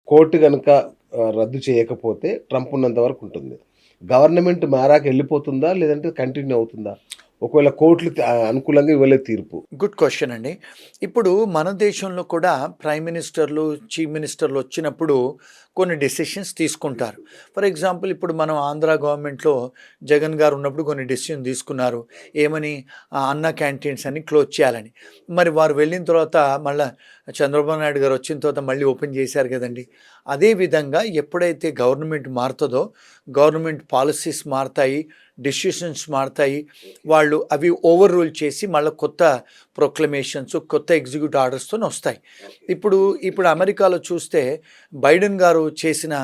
Court గనక రద్దు చేయకపోతే ట్రంప్ ఉన్నంత వరకు ఉంటుంది. గవర్నమెంట్ మారాక ఎళ్ళిపోతుందా? లేదంటే కంటిన్యూ అవుతుందా? ఒకవేళ కోర్టులు అనుకూలంగా ఇవ్వలేదు తీర్పు. గుడ్ క్వశ్చన్ అండి. ఇప్పుడు మన దేశంలో కూడా ప్రైమ్ మినిస్టర్లు, చీఫ్ మినిస్టర్లు వచ్చినప్పుడు కొన్ని డెసిషన్స్ తీసుకుంటారు. ఫర్ ఎగ్జాంపుల్ ఇప్పుడు మనం ఆంధ్ర గవర్నమెంట్‌లో జగన్ గారు ఉన్నప్పుడు కొన్ని డెసిషన్ తీసుకున్నారు. ఏమని? అన్న క్యాంటీన్స్ అన్ని క్లోజ్ చేయాలని. మరి వారు వెళ్ళిన తర్వాత మళ్ళా చంద్రబాబు నాయుడు గారు వచ్చిన తర్వాత మళ్ళీ ఓపెన్ చేశారు కదండీ! అదే విధంగా ఎప్పుడైతే గవర్నమెంట్ మారుతదో, గవర్నమెంట్ పాలిసీస్ మారతాయి, డెసిషన్స్ మారతాయి. వాళ్ళు అవి ఓవర్ రూల్ చేసి మళ్ళీ కొత్త ప్రొక్లమేషన్స్, కొత్త ఎగ్జిక్యూటివ్ ఆర్డర్స్తోని వస్తాయి. ఇప్పుడు అమెరికాలో చూస్తే బైడెన్ గారు చేసిన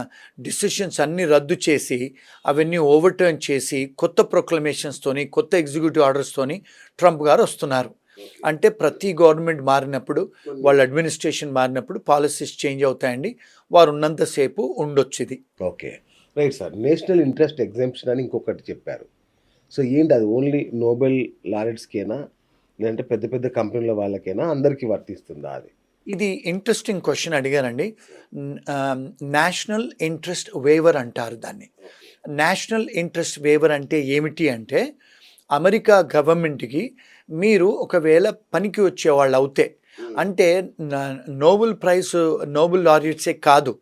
డిసిషన్స్ అన్నీ రద్దు చేసి, అవన్నీ ఓవర్‌టర్న్ చేసి, కొత్త ప్రొక్లమేషన్స్‌తోని, కొత్త ఎగ్జిక్యూటివ్ ఆర్డర్స్‌తోని ట్రంప్ గారు వస్తున్నారు. అంటే ప్రతి గవర్నమెంట్ మారినప్పుడు, వాళ్ళ అడ్మినిస్ట్రేషన్ మారినప్పుడు పాలిసీస్ చేంజ్ అవుతాయండి. వారు ఉన్నంత సేపు ఉండొచ్చిది. Okay. Right sir. National interest exemption అని ఇంకొకటి చెప్పారు. సో ఏంటి అది ఓన్లీ నోబెల్ లారెట్స్‌కేనా? లేదంటే పెద్ద పెద్ద కంపెనీల వాళ్ళకేనా? అందరికి వర్తిస్తుందా అది? ఇది ఇంట్రెస్టింగ్ క్వశ్చన్ అడిగారండి. నేషనల్ ఇంట్రెస్ట్ వేవర్ అంటారు దాన్ని. నేషనల్ ఇంట్రెస్ట్ వేవర్ అంటే ఏమిటి అంటే, అమెరికా గవర్నమెంట్‌కి మీరు ఒకవేళ పనికి వచ్చేవాళ్ళు అవుతే, అంటే నోబెల్ ప్రైజ్, నోబెల్ లారెట్సే కాదు,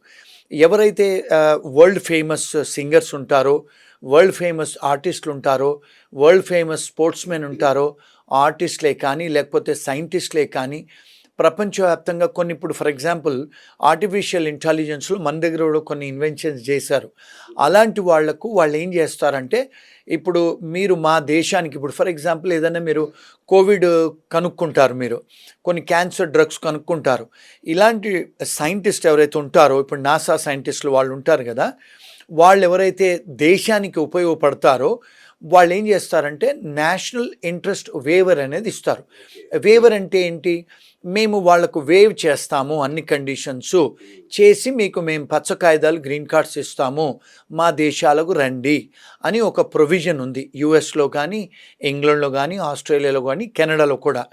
ఎవరైతే వరల్డ్ ఫేమస్ సింగర్స్ ఉంటారో, వరల్డ్ ఫేమస్ ఆర్టిస్టులు ఉంటారో, వరల్డ్ ఫేమస్ స్పోర్ట్స్‌మెన్ ఉంటారో, ఆర్టిస్టులే కానీ, లేకపోతే సైంటిస్టులే కానీ, ప్రపంచవ్యాప్తంగా కొన్ని ఇప్పుడు ఫర్ ఎగ్జాంపుల్ ఆర్టిఫిషియల్ ఇంటెలిజెన్స్‌లో మన దగ్గర కూడా కొన్ని ఇన్వెన్షన్స్ చేశారు. అలాంటి వాళ్లకు వాళ్ళు ఏం చేస్తారంటే, ఇప్పుడు మీరు మా దేశానికి ఇప్పుడు ఫర్ ఎగ్జాంపుల్ ఏదైనా మీరు కోవిడ్ కనుక్కుంటారు, మీరు కొన్ని క్యాన్సర్ డ్రగ్స్ కనుక్కుంటారు. ఇలాంటి సైంటిస్ట్ ఎవరైతే ఉంటారో, ఇప్పుడు నాసా సైంటిస్టులు వాళ్ళు ఉంటారు కదా, వాళ్ళు ఎవరైతే దేశానికి ఉపయోగపడతారో వాళ్ళు ఏం చేస్తారంటే నేషనల్ ఇంట్రెస్ట్ వేవర్ అనేది ఇస్తారు. వేవర్ అంటే ఏంటి? మేము వాళ్లకు వేవ్ చేస్తాము, అన్ని కండిషన్స్ చేసి మీకు మేము పచ్చ కాగితాలు, గ్రీన్ కార్డ్స్ ఇస్తాము, మా దేశాలకు రండి అని ఒక ప్రొవిజన్ ఉంది. యుఎస్లో కానీ, ఇంగ్లాండ్లో కానీ, ఆస్ట్రేలియాలో కానీ, కెనడాలో కూడా.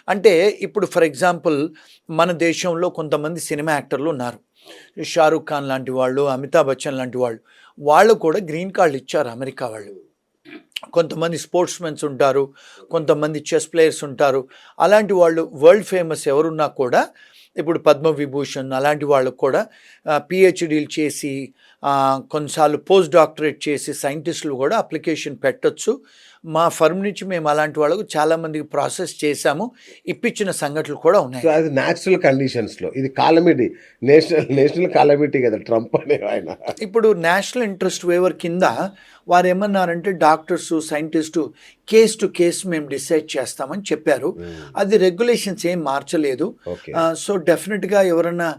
అంటే ఇప్పుడు ఫర్ ఎగ్జాంపుల్ మన దేశంలో కొంతమంది సినిమా యాక్టర్లు ఉన్నారు. షారూక్ ఖాన్ లాంటి వాళ్ళు, అమితాబ్ బచ్చన్ లాంటి వాళ్ళు, వాళ్ళు కూడా గ్రీన్ కార్డులు ఇచ్చారు అమెరికా వాళ్ళు. కొంతమంది స్పోర్ట్స్మెన్స్ ఉంటారు, కొంతమంది చెస్ ప్లేయర్స్ ఉంటారు. అలాంటి వాళ్ళు వరల్డ్ ఫేమస్ ఎవరున్నా కూడా, ఇప్పుడు పద్మవిభూషణ్ అలాంటి వాళ్ళకు కూడా పిహెచ్డీలు చేసి, కొన్నిసార్లు పోస్ట్ డాక్టరేట్ చేసి సైంటిస్టులు కూడా అప్లికేషన్ పెట్టొచ్చు. మా ఫర్మ్ నుంచి మేము అలాంటి వాళ్ళకు చాలామందికి ప్రాసెస్ చేశాము, ఇప్పించిన సంఘటనలు కూడా ఉన్నాయి. సో అది న్యాచురల్ కండిషన్స్‌లో. ఇది కాలమిటీ. నేషనల్ కాలమిటీ కదా ట్రంప్ అనే ఆయన. ఇప్పుడు నేషనల్ ఇంట్రెస్ట్ వేవర్ కింద వారు ఏమన్నారంటే, doctors, scientist case to case మేము డిసైడ్ చేస్తామని చెప్పారు. అది రెగ్యులేషన్స్ ఏం మార్చలేదు. సో డెఫినెట్గా ఎవరన్నా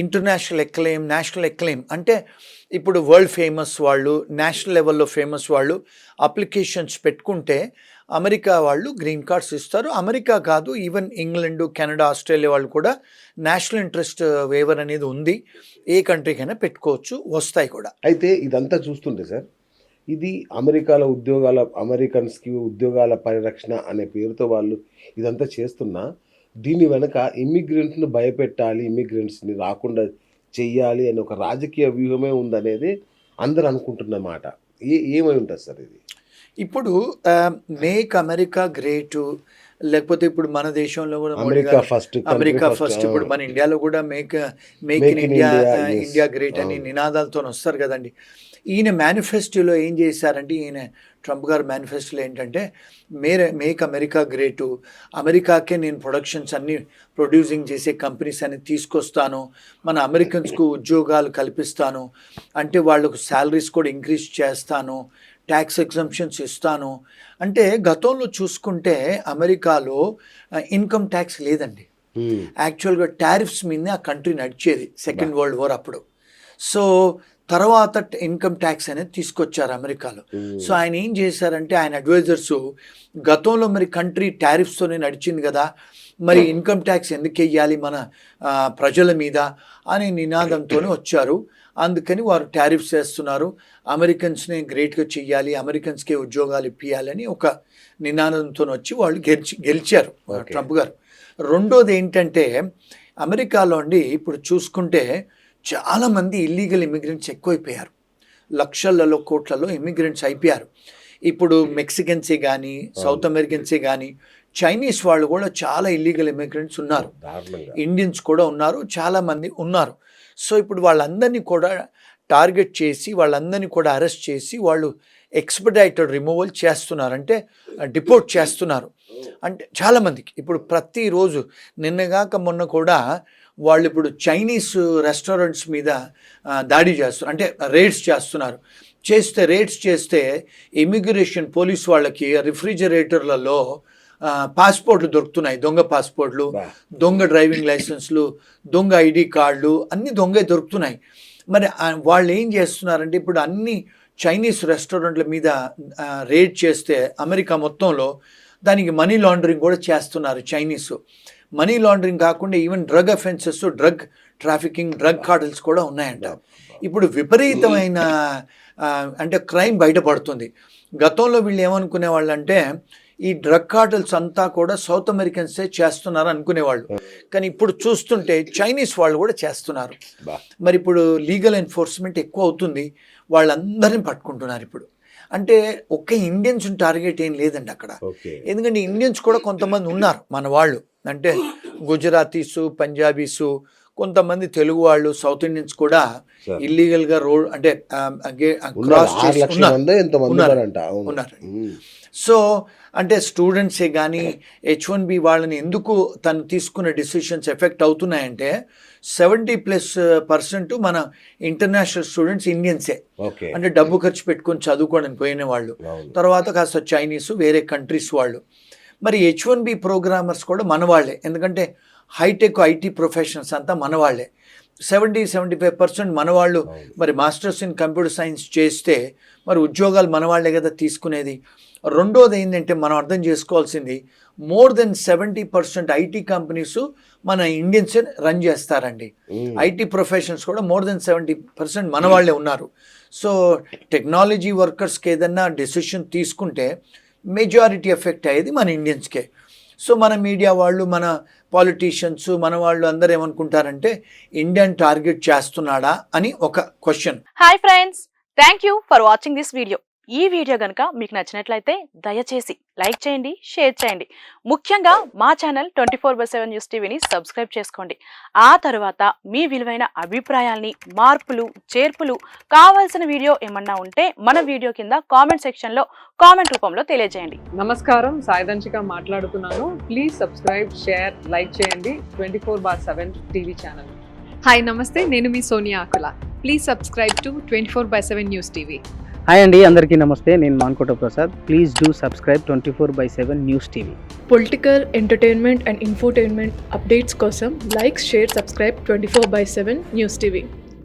ఇంటర్నేషనల్ ఎక్లెయిమ్, నేషనల్ ఎక్లెయిమ్ అంటే ఇప్పుడు వరల్డ్ ఫేమస్ వాళ్ళు, నేషనల్ లెవెల్లో ఫేమస్ వాళ్ళు అప్లికేషన్స్ పెట్టుకుంటే అమెరికా వాళ్ళు గ్రీన్ కార్డ్స్ ఇస్తారు. అమెరికా కాదు, ఈవెన్ ఇంగ్లాండ్, కెనడా, ఆస్ట్రేలియా వాళ్ళు కూడా నేషనల్ ఇంట్రెస్ట్ వేవర్ అనేది ఉంది. ఏ కంట్రీకైనా పెట్టుకోవచ్చు, వస్తాయి కూడా. అయితే ఇదంతా చూస్తుంటే సార్, ఇది అమెరికాలో అమెరికన్స్‌కి ఉద్యోగాల పరిరక్షణ అనే పేరుతో వాళ్ళు ఇదంతా చేస్తున్నా, దీని వెనక ఇమ్మిగ్రెంట్స్‌ని భయపెట్టాలి, ఇమ్మిగ్రెంట్స్‌ని రాకుండా చెయ్యాలి అనే ఒక రాజకీయ వ్యూహమే ఉందనేది అందరూ అనుకుంటున్న మాట. ఏమై ఉంటుంది సార్ ఇది? ఇప్పుడు మేక్ అమెరికా గ్రేటు, లేకపోతే ఇప్పుడు మన దేశంలో కూడా అమెరికా ఫస్ట్, ఇప్పుడు మన ఇండియాలో కూడా make in India, India great అని నినాదాలతో వస్తారు కదండి. ఈయన మేనిఫెస్టోలో ఏం చేశారంటే, ఈయన ట్రంప్ గారు మేనిఫెస్టోలో ఏంటంటే, మేక్ అమెరికా గ్రేటు, అమెరికాకే నేను ప్రొడక్షన్స్ అన్ని ప్రొడ్యూసింగ్ చేసే కంపెనీస్ అన్ని తీసుకొస్తాను, మన అమెరికన్స్కు ఉద్యోగాలు కల్పిస్తాను, అంటే వాళ్ళకు శాలరీస్ కూడా ఇంక్రీజ్ చేస్తాను, ట్యాక్స్ ఎగ్జంప్షన్స్ ఇస్తాను. అంటే గతంలో చూసుకుంటే అమెరికాలో ఇన్కమ్ ట్యాక్స్ లేదండి. యాక్చువల్గా టారిఫ్స్ మీదనే ఆ కంట్రీ నడిచేది సెకండ్ వరల్డ్ వార్ అప్పుడు. సో తర్వాత ఇన్కమ్ ట్యాక్స్ అనేది తీసుకొచ్చారు అమెరికాలో. సో ఆయన ఏం చేశారంటే, ఆయన అడ్వైజర్స్ గతంలో మరి కంట్రీ టారిఫ్స్తోనే నడిచింది కదా, మరి ఇన్కమ్ ట్యాక్స్ ఎందుకు వెయ్యాలి మన ప్రజల మీద అనే నినాదంతోనే వచ్చారు. అందుకని వారు టారిఫ్స్ వేస్తున్నారు, అమెరికన్స్ని గ్రేట్గా చెయ్యాలి, అమెరికన్స్కే ఉద్యోగాలు ఇప్పియాలని ఒక నినాదంతో వచ్చి వాళ్ళు గెలిచారు ట్రంప్ గారు. రెండోది ఏంటంటే, అమెరికాలో అండి ఇప్పుడు చూసుకుంటే చాలామంది ఇల్లీగల్ ఇమిగ్రెంట్స్ ఎక్కువైపోయారు. లక్షలలో కోట్లలో ఇమిగ్రెంట్స్ అయిపోయారు. ఇప్పుడు మెక్సికన్సే కానీ, సౌత్ అమెరికన్సే కానీ, చైనీస్ వాళ్ళు కూడా చాలా ఇల్లీగల్ ఇమిగ్రెంట్స్ ఉన్నారు. దారుణంగా. ఇండియన్స్ కూడా ఉన్నారు, చాలామంది ఉన్నారు. సో ఇప్పుడు వాళ్ళందరినీ కూడా టార్గెట్ చేసి, వాళ్ళందరినీ కూడా అరెస్ట్ చేసి, వాళ్ళు ఎక్స్పెడైటెడ్ రిమూవల్ చేస్తున్నారు, అంటే డిపోర్ట్ చేస్తున్నారు. అంటే చాలామందికి ఇప్పుడు ప్రతిరోజు నిన్నగాక మొన్న కూడా వాళ్ళు ఇప్పుడు చైనీస్ రెస్టారెంట్స్ మీద దాడి చేస్తున్నారు, అంటే రేడ్స్ చేస్తున్నారు. రేడ్స్ చేస్తే ఇమిగ్రేషన్ పోలీస్ వాళ్ళకి రిఫ్రిజిరేటర్లలో పాస్పోర్ట్లు దొరుకుతున్నాయి, దొంగ పాస్పోర్ట్లు, దొంగ డ్రైవింగ్ లైసెన్స్లు, దొంగ ఐడి కార్డులు, అన్నీ దొంగ దొరుకుతున్నాయి. మరి వాళ్ళు ఏం చేస్తున్నారంటే ఇప్పుడు అన్ని చైనీస్ రెస్టారెంట్ల మీద రేడ్ చేస్తే అమెరికా మొత్తంలో దానికి మనీ లాండరింగ్ కూడా చేస్తున్నారు చైనీస్. మనీ లాండరింగ్ కాకుండా even drug offences, drug trafficking, drug cartels కూడా ఉన్నాయంట. ఇప్పుడు విపరీతమైన అంటే క్రైమ్ బయటపడుతుంది. గతంలో వీళ్ళు ఏమనుకునే వాళ్ళు అంటే ఈ డ్రగ్ కార్టల్స్ అంతా కూడా సౌత్ అమెరికన్సే చేస్తున్నారు అనుకునేవాళ్ళు, కానీ ఇప్పుడు చూస్తుంటే చైనీస్ వాళ్ళు కూడా చేస్తున్నారు. మరి ఇప్పుడు లీగల్ ఎన్ఫోర్స్మెంట్ ఎక్కువ అవుతుంది, వాళ్ళందరినీ పట్టుకుంటున్నారు ఇప్పుడు. అంటే ఒక్క ఇండియన్స్ టార్గెట్ ఏం లేదండి అక్కడ, ఎందుకంటే ఇండియన్స్ కూడా కొంతమంది ఉన్నారు మన వాళ్ళు, అంటే గుజరాతీసు, పంజాబీసు, కొంతమంది తెలుగు వాళ్ళు, సౌత్ ఇండియన్స్ కూడా ఇల్లీగల్గా రోడ్ అంటే క్రాస్ ఉన్నారు. సో అంటే స్టూడెంట్సే కానీ H1B వాళ్ళని ఎందుకు తను తీసుకున్న డిసిషన్స్ ఎఫెక్ట్ అవుతున్నాయంటే 70+% మన ఇంటర్నేషనల్ స్టూడెంట్స్ ఇండియన్సే, అంటే డబ్బు ఖర్చు పెట్టుకొని చదువుకోవడానికి పోయిన వాళ్ళు, తర్వాత కాస్త చైనీస్, వేరే కంట్రీస్ వాళ్ళు. మరి H1B ప్రోగ్రామర్స్ కూడా మన వాళ్ళే, ఎందుకంటే హైటెక్ ఐటీ ప్రొఫెషనల్స్ అంతా మన వాళ్ళే. 70-75% మన వాళ్ళు. మరి మాస్టర్స్ ఇన్ కంప్యూటర్ సైన్స్ చేస్తే మరి ఉద్యోగాలు మన వాళ్ళే కదా తీసుకునేది. రెండోది ఏంటంటే మనం అర్థం చేసుకోవాల్సింది, మోర్ దెన్ 70% ఐటీ కంపెనీస్ మన ఇండియన్సే రన్ చేస్తారండి. ఐటీ ప్రొఫెషనల్స్ కూడా మోర్ దెన్ 70% మన వాళ్ళే ఉన్నారు. సో టెక్నాలజీ వర్కర్స్కి ఏదన్నా డెసిషన్ తీసుకుంటే మెజారిటీ ఎఫెక్ట్ అయ్యేది మన ఇండియన్స్కే. సో మన మీడియా వాళ్ళు, మన పాలిటీషియన్స్, మన వాళ్ళు అందరూ ఏమనుకుంటారంటే ఇండియన్ టార్గెట్ చేస్తున్నాడా అని ఒక question. Hi friends, thank you for watching this video. ఈ వీడియో కనుక మీకు నచ్చినట్లయితే దయచేసి లైక్ చేయండి, షేర్ చేయండి. ముఖ్యంగా మా ఛానల్ 24/7 న్యూస్ టీవీని సబ్స్క్రైబ్ చేసుకోండి. ఆ తర్వాత మీ విలువైన అభిప్రాయాల్ని, మార్పులు, చేర్పులు, కావాల్సిన వీడియో ఏమన్నా ఉంటే మన వీడియో కింద కామెంట్ సెక్షన్లో కామెంట్ రూపంలో తెలియజేయండి. నమస్కారం, సాయిదంచిక మాట్లాడుతున్నాను. ప్లీజ్ సబ్స్క్రైబ్, షేర్, లైక్ చేయండి 24/7 టీవీ ఛానల్. హాయ్ నమస్తే, నేను మీ Sonia Akula. Please subscribe to 24/7 news TV. Hi అండి, అందరికీ నమస్తే. నేను Mankota Prasad. Please do subscribe 24/7 news TV. Political, entertainment and infotainment updates కోసం like, share, subscribe 24/7 news TV.